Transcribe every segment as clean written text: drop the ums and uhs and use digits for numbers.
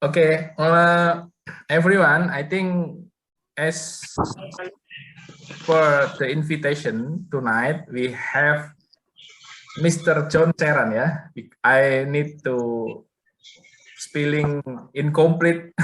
Okay, everyone, I think as for the invitation tonight, we have Mr. John Seran, yeah. I need to spelling incomplete,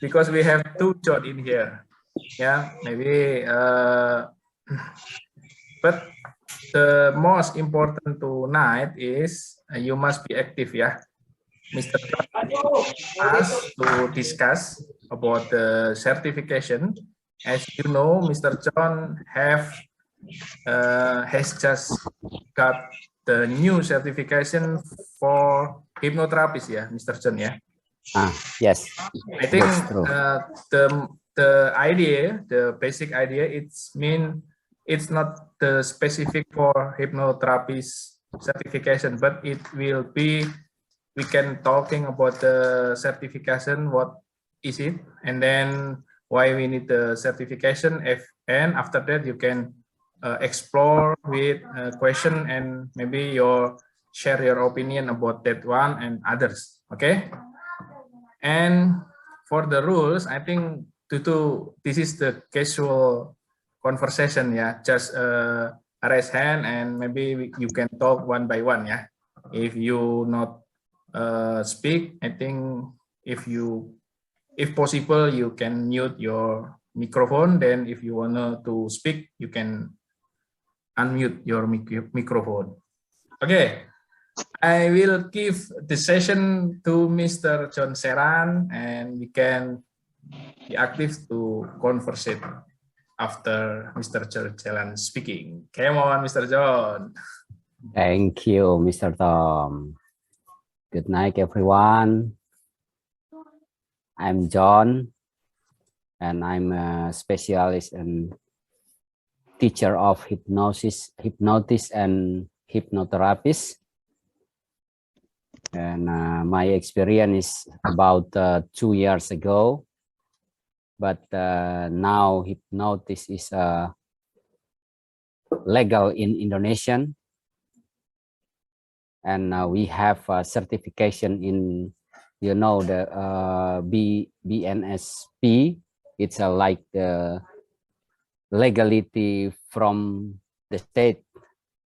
because we have two John in here. Yeah, maybe, but the most important tonight is you must be active, yeah. Mr. John asked to discuss about the certification. As you know, Mr. John has just got the new certification for hypnotherapist, yeah, Mr. John, yeah. Yes, I think that's true. The idea, the basic idea, it's not the specific for hypnotherapist certification, but it will be, we can talking about the certification, what is it, and then why we need the certification. And after that you can explore with question, and maybe share your opinion about that one and others. Okay. And for the rules, I think this is the casual conversation, yeah. Just raise hand and maybe you can talk one by one, yeah. If you not speak, I think if possible, you can mute your microphone. Then if you want to speak, you can unmute your microphone. Okay. I will give the session to Mr. John Seran, and we can be active to conversate after Mr. John Seran speaking. Come on, Mr. John. Thank you, Mr. Tom. Good night, everyone. I'm John, and I'm a specialist and teacher of hypnosis and hypnotherapist. And my experience is about 2 years ago, but now hypnosis is legal in Indonesia, and we have a certification in, you know, the BNSP. It's like the legality from the state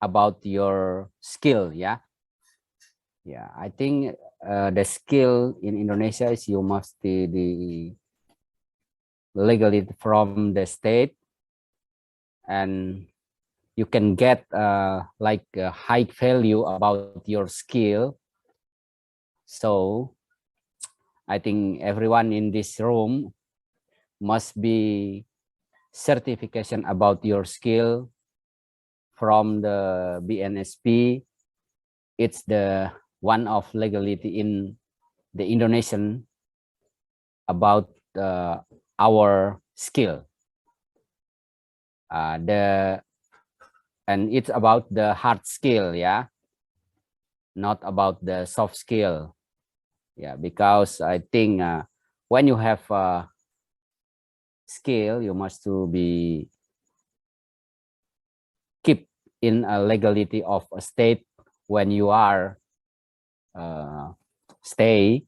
about your skill, yeah. Yeah, I think the skill in Indonesia is you must the legally from the state, and you can get like a high value about your skill. So I think everyone in this room must be certification about your skill from the BNSP. It's the one of legality in the Indonesian about our skill. And it's about the hard skill, yeah, not about the soft skill, yeah. Because I think when you have a skill, you must to be keep in a legality of a state when you are stay,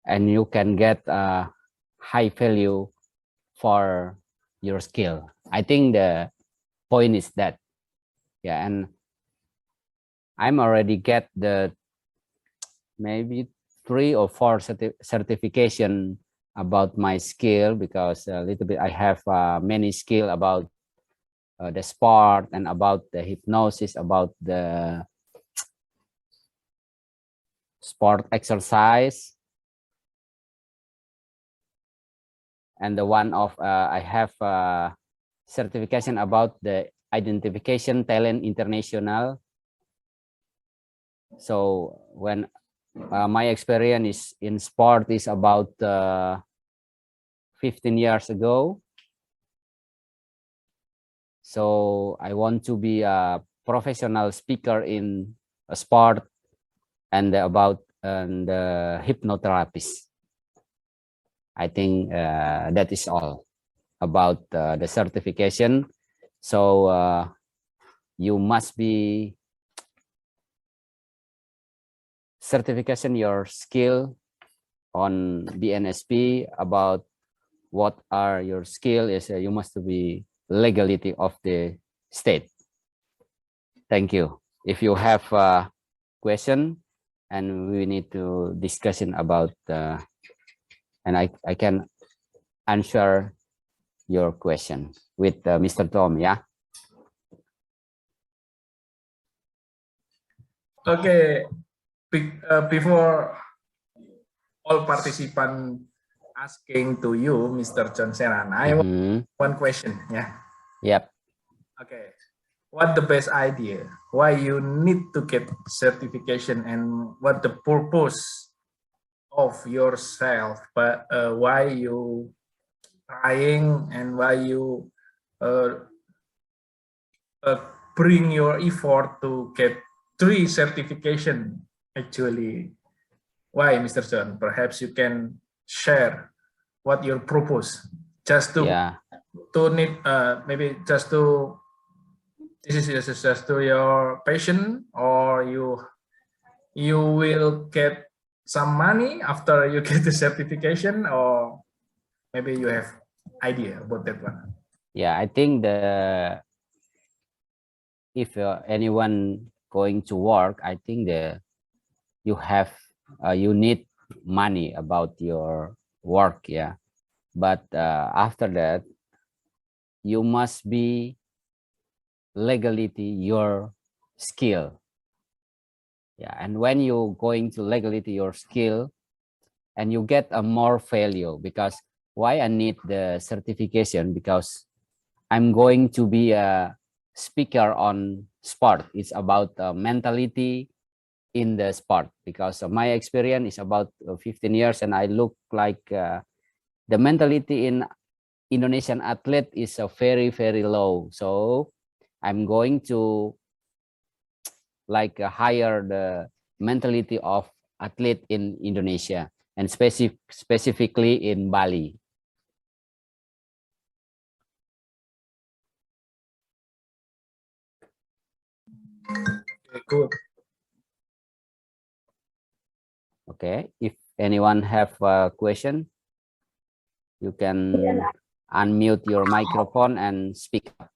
and you can get a high value for your skill. I think the point is that, yeah. And I'm already get the maybe 3 or 4 certification about my skill, because a little bit I have many skill about the sport and about the hypnosis, about the sport exercise, and the one of I have certification about the identification talent international. So when my experience is in sport is about 15 years ago. So I want to be a professional speaker in a sport and about the hypnotherapist. I think that is all about the certification. So you must be certification your skill on BNSP about what are your skill is you must be legality of the state. Thank you. If you have a question and we need to discussion about and I can answer your question with Mr. Tom, yeah. Okay, before all participants asking to you, Mr. John Seran, I want one question. Yeah. Yep. Okay. What the best idea? Why you need to get certification and what the purpose of yourself? But why you trying and why you bring your effort to get 3 certification actually? Why, Mr. John? Perhaps you can share what your purpose, just to need maybe just to this is just to your passion, or you will get some money after you get the certification, or maybe you have idea about that one. Yeah, I think if anyone going to work, I think you need money about your work, yeah. But after that, you must be legality your skill. Yeah, and when you going to legality your skill, and you get a more value, because why I need the certification, because I'm going to be a speaker on sport. It's about mentality in the sport, because my experience is about 15 years and I look like the mentality in Indonesian athlete is very, very low. So I'm going to like hire the mentality of athlete in Indonesia and specifically in Bali. Okay, good. Okay, if anyone have a question, you can unmute your microphone and speak up.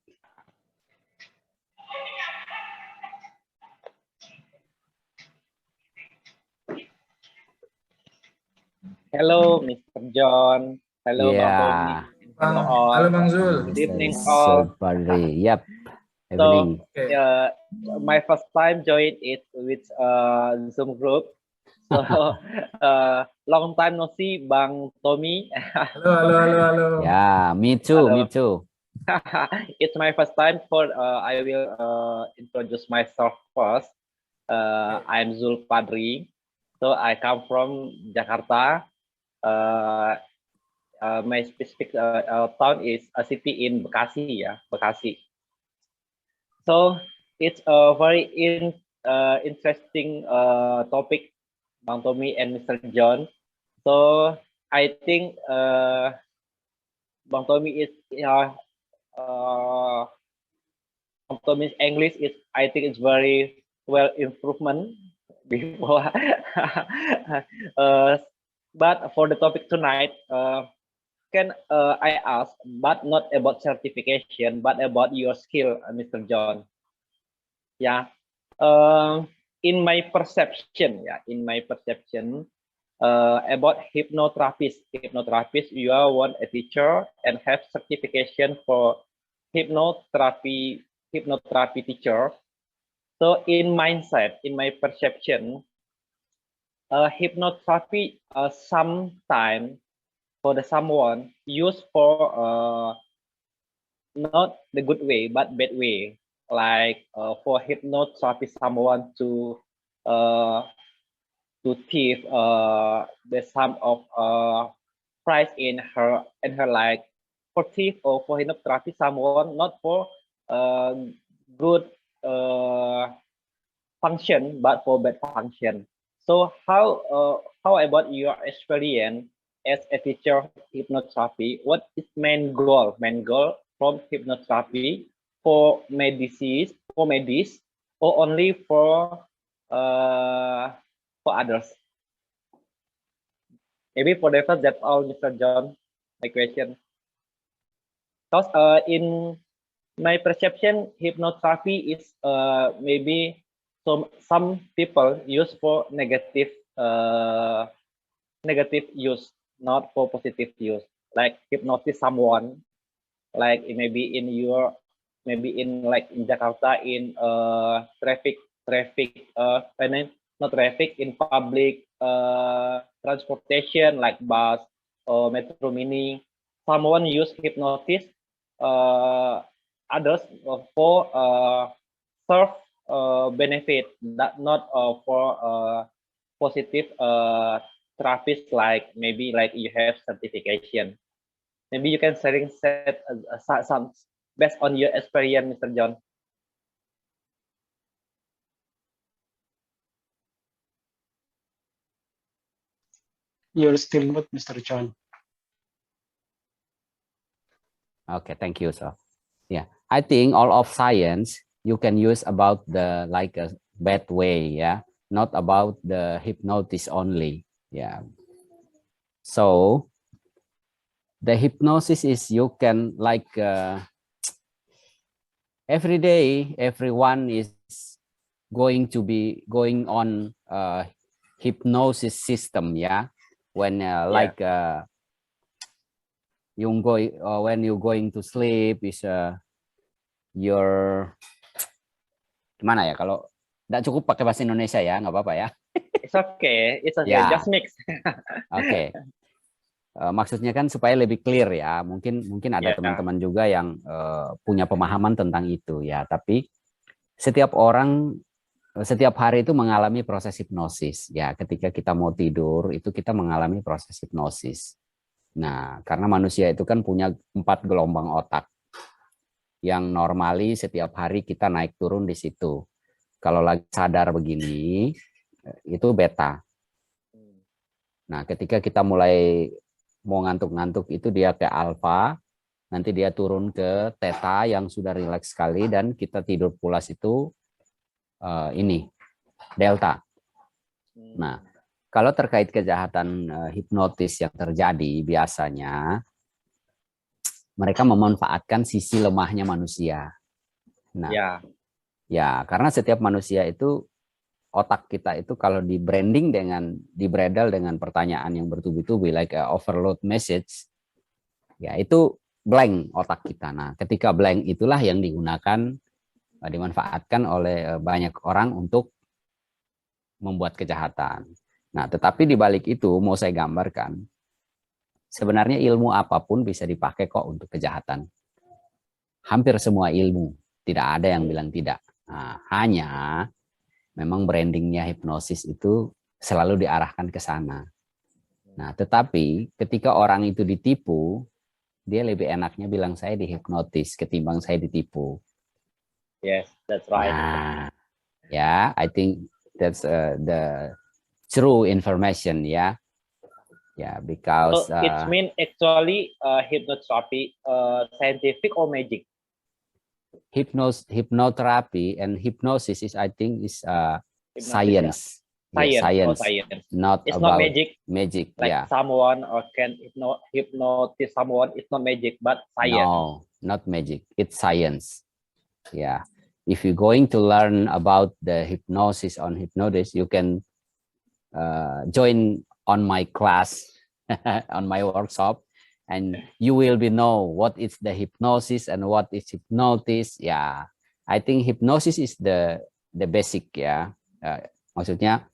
Hello, Mr. John. Hello, Bang Tommy. Hello, all. Hello, Bang Zul. Good evening, all. Yep. So, my first time join it with Zoom group. So, long time no see, Bang Tommy. Hello. Yeah, me too. Hello. Me too. It's my first time. I will introduce myself first. I'm Zul Padri. So I come from Jakarta. My specific town is a city in Bekasi, Bekasi. So it's a very interesting topic, Bang Tommy and Mr. John. So I think Bang Tommy is Bang Tommy's English is, I think it's very well improvement before. But for the topic tonight, can I ask, but not about certification, but about your skill, Mr. John? Yeah. In my perception, about hypnotherapist, you are a teacher and have certification for hypnotherapy teacher. So in mindset, in my perception, hypnotherapy sometimes for someone used for not the good way but bad way, like for hypnotherapy someone to thief the sum of price in her life, for thief, or for hypnotherapy someone not for good function but for bad function. So how about your experience as a teacher of hypnotherapy? What is main goal from hypnotherapy for medis, or only for for others. Maybe for the first, that's all, Mr. John. My question. Because in my perception, hypnotherapy is maybe some people use for negative use, not for positive use. Like hypnotize someone, like maybe in like in Jakarta in traffic not traffic in public transportation like bus or metro mini. Someone use hypnosis others for self benefit, that not for positive therapists, like maybe like you have certification. Maybe you can sharing set some based on your experience, Mr. John. You're still mute, Mr. John. Okay, thank you. So, yeah, I think all of science you can use about the like a bad way, yeah, not about the hypnosis only, yeah. So the hypnosis is you can like every day everyone is going to be going on hypnosis system, yeah, when like you go when you're going to sleep is your gimana ya, kalau nggak cukup pakai bahasa Indonesia ya nggak apa-apa ya. It's okay, Ya. just mix. Oke. Maksudnya kan supaya lebih clear ya, mungkin ada teman-teman juga yang punya pemahaman tentang itu ya, tapi setiap orang setiap hari itu mengalami proses hipnosis ya. Ketika kita mau tidur itu kita mengalami proses hipnosis. Nah, karena manusia itu kan punya 4 gelombang otak yang normali setiap hari kita naik turun di situ. Kalau lagi sadar begini itu beta. Nah, ketika kita mulai mau ngantuk-ngantuk itu dia ke alfa, nanti dia turun ke theta yang sudah rileks sekali, dan kita tidur pulas itu ini delta. Nah, kalau terkait kejahatan hipnotis yang terjadi biasanya mereka memanfaatkan sisi lemahnya manusia. Nah, ya karena setiap manusia itu otak kita itu kalau di branding di bredel dengan pertanyaan yang bertubi-tubi like a overload message, ya itu blank otak kita. Nah, ketika blank itulah yang digunakan dimanfaatkan oleh banyak orang untuk membuat kejahatan. Nah, tetapi di balik itu mau saya gambarkan, sebenarnya ilmu apapun bisa dipakai kok untuk kejahatan. Hampir semua ilmu, tidak ada yang bilang tidak. Nah, hanya memang brandingnya hipnosis itu selalu diarahkan ke sana. Nah, tetapi ketika orang itu ditipu, dia lebih enaknya bilang saya dihipnotis ketimbang saya ditipu. Yes, that's right. Nah, ya, I think that's the true information, ya. Yeah, because so it means actually hypnotherapy scientific or magic? Hypnotherapy and hypnosis is, I think, is science. Science. Science. Not it's about not magic. Magic, like someone or can hypnotize someone. It's not magic, but science. No, not magic. It's science. Yeah. If you're going to learn about the hypnosis on hypnosis, you can join on my class, on my workshop, and you will be know what is the hypnosis and what is hypnosis. Yeah, I think hypnosis is the basic ya. Maksudnya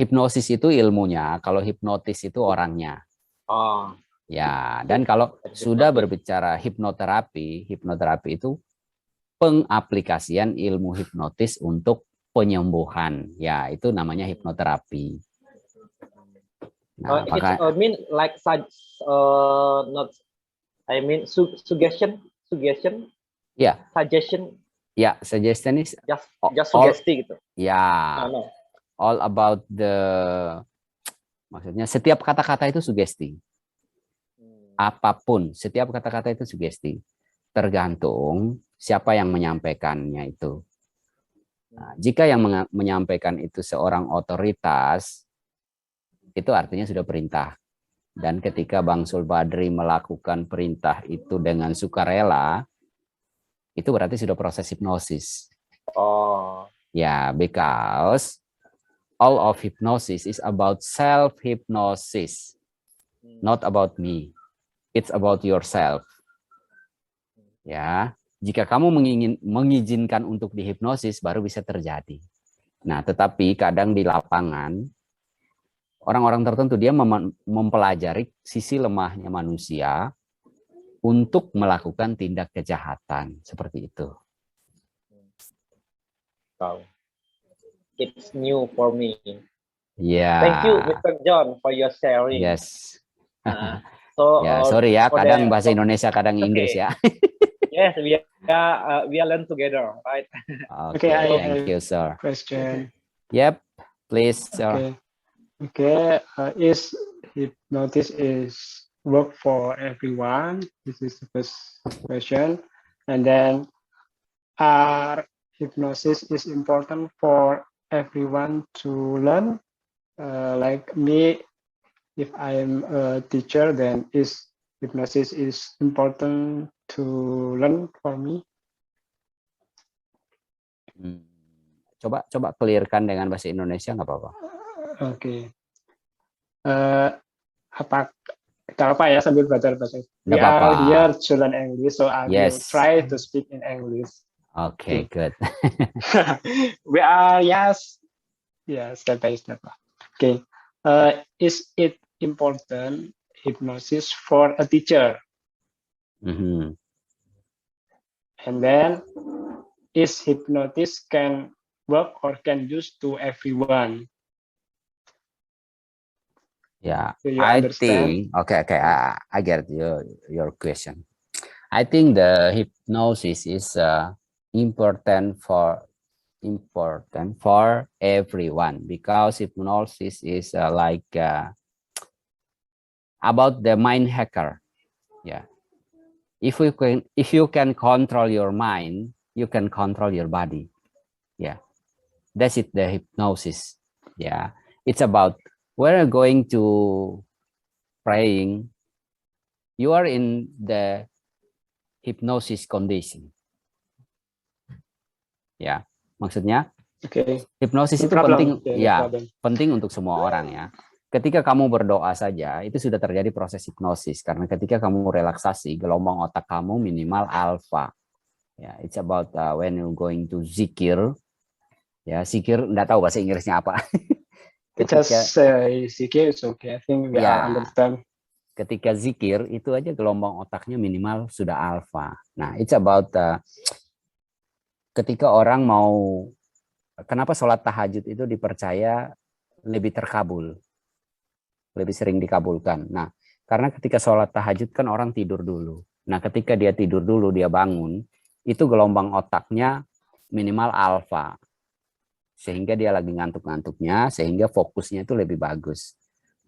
hipnosis itu ilmunya, kalau hipnotis itu orangnya. Oh. Ya, dan kalau sudah berbicara hipnoterapi itu pengaplikasian ilmu hipnotis untuk penyembuhan. Ya, itu namanya hipnoterapi. Nah, I mean like not I mean suggestion. Yeah. Suggestion. Ya, suggestion is just sugesti gitu. Ya. No. All about maksudnya setiap kata-kata itu sugesti. Apapun, setiap kata-kata itu sugesti. Tergantung siapa yang menyampaikannya itu. Nah, jika yang menyampaikan itu seorang otoritas, itu artinya sudah perintah. Dan ketika Bang Sulbadri melakukan perintah itu dengan sukarela, itu berarti sudah proses hipnosis. Oh. Ya, because all of hypnosis is about self-hypnosis, not about me. It's about yourself. Ya, jika kamu mengizinkan untuk dihipnosis, baru bisa terjadi. Nah, tetapi kadang di lapangan, orang-orang tertentu dia mempelajari sisi lemahnya manusia untuk melakukan tindak kejahatan seperti itu. Wow. It's new for me. Ya. Thank you, Mr. John, for your sharing. Yes. So, sorry ya, for kadang the- bahasa Indonesia, kadang Inggris Okay. ya. Yes, we are learn together, right? Okay, I thank you, have sir. question. Yep, please, sir. Okay. Is hypnosis is work for everyone? This is the first question. And then, are hypnosis is important for everyone to learn? Like me, if I'm a teacher, then is hypnosis is important to learn for me? Coba clearkan dengan bahasa Indonesia nggak apa-apa. Oke. Apa ya sambil belajar bahasa. We Nggak apa-apa. are here to learn English, so I will Yes. try to speak in English. Okay, good. We are step by step. Okay. Is it important hypnosis for a teacher? Mhm. And then, is hypnosis can work or can use to everyone? Yeah, Do you I understand? think okay. I get your question. I think the hypnosis is important for everyone because hypnosis is about the mind hacker. Yeah, if you can control your mind, you can control your body. Yeah, that's it. The hypnosis. Yeah, it's about when you're going to praying, you are in the hypnosis condition. Ya, maksudnya hipnosis itu penting, ya, penting untuk semua orang ya. Ketika kamu berdoa saja, itu sudah terjadi proses hipnosis karena ketika kamu relaksasi, gelombang otak kamu minimal alfa. Ya, it's about when you going to zikir. Ya, zikir enggak tahu bahasa Inggrisnya apa. Ketika zikir is okay. I think we all understand. Ketika zikir itu aja gelombang otaknya minimal sudah alfa. Nah, it's about ketika orang mau, kenapa sholat tahajud itu dipercaya lebih terkabul, lebih sering dikabulkan. Nah, karena ketika sholat tahajud kan orang tidur dulu. Nah, ketika dia tidur dulu, dia bangun, itu gelombang otaknya minimal alfa. Sehingga dia lagi ngantuk-ngantuknya, sehingga fokusnya itu lebih bagus.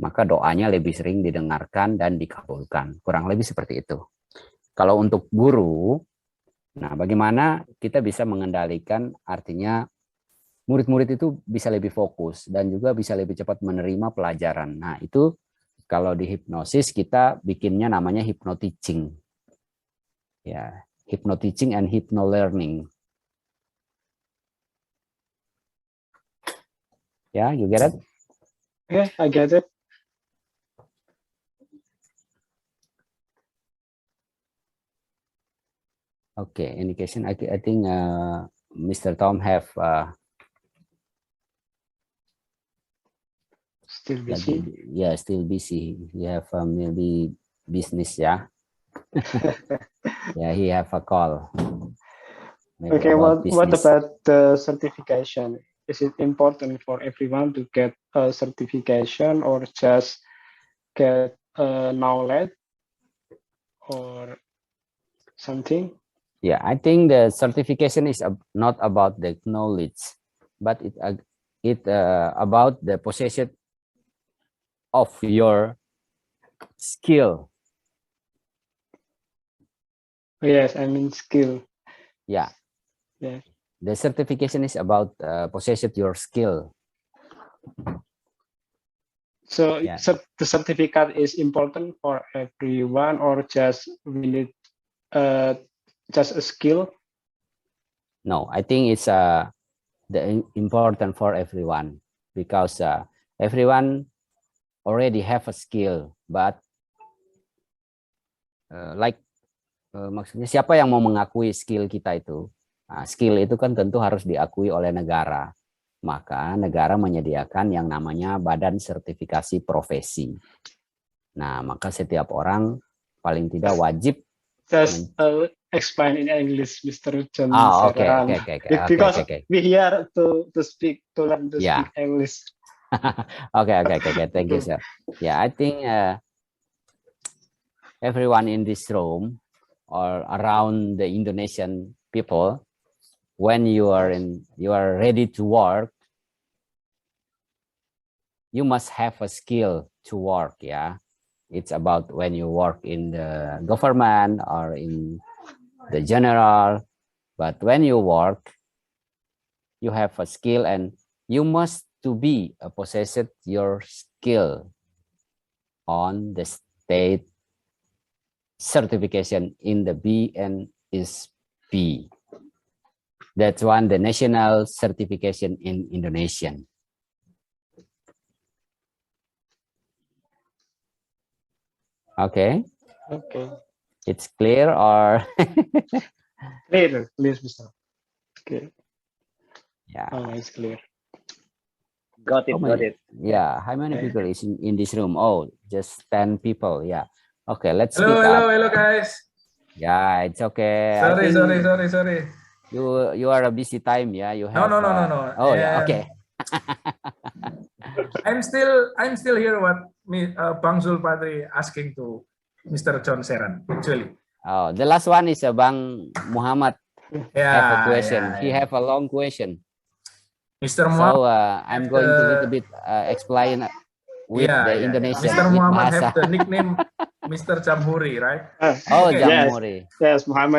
Maka doanya lebih sering didengarkan dan dikabulkan. Kurang lebih seperti itu. Kalau untuk guru, nah bagaimana kita bisa mengendalikan, artinya murid-murid itu bisa lebih fokus dan juga bisa lebih cepat menerima pelajaran. Nah itu kalau di hipnosis kita bikinnya namanya hypno-teaching. Ya, hypno-teaching and hypno-learning. Ya, you get it? Yeah, I get it. Okay, any question? I think Mr. Tom have still busy. Still busy. He have maybe business, yeah. Yeah, he have a call. Maybe okay, what business. about the certification? Is it important for everyone to get a certification or just get knowledge or something? Yeah, I think the certification is not about the knowledge, but it about the possession of your skill. Yes, I mean skill. Yeah. Yeah. the certification is about possess your skill. So Yeah. the certificate is important for everyone, or just we need just a skill? No, I think it's important for everyone, because everyone already have a skill, but maksudnya siapa yang mau mengakui skill kita itu? Nah, skill itu kan tentu harus diakui oleh negara. Maka negara menyediakan yang namanya Badan Sertifikasi Profesi. Nah, maka setiap orang paling tidak wajib. Just explain in English, Mr. John. Okay. Because we here to learn to speak English. Okay. Thank you, sir. Yeah, I think everyone in this room or around the Indonesian people, when you are ready to work, you must have a skill to work. Yeah, it's about when you work in the government or in the general, but when you work, you have a skill, and you must to be possess your skill on the state certification in the BNSP. That's one, the national certification in Indonesian. Okay. It's clear or? Clear, Mr. Okay. Yeah. Oh, it's clear. Got it. Yeah. How many people is in this room? Oh, just 10 people. Yeah. Okay, let's speak Hello, up. guys. Yeah, it's okay. Sorry. You are a busy time, yeah. You have No. Oh yeah, okay. I'm still here. What Bang Zulpadri asking to Mr. John Seran actually. Oh, the last one is Bang Muhammad. Have a question. He have a long question. Mr. Muhammad. So I'm going to little bit explain with the Indonesian. Mr. Muhammad have the nickname Mr. Jamhuri, right? Oh, Jamhuri. Yes, Muhammad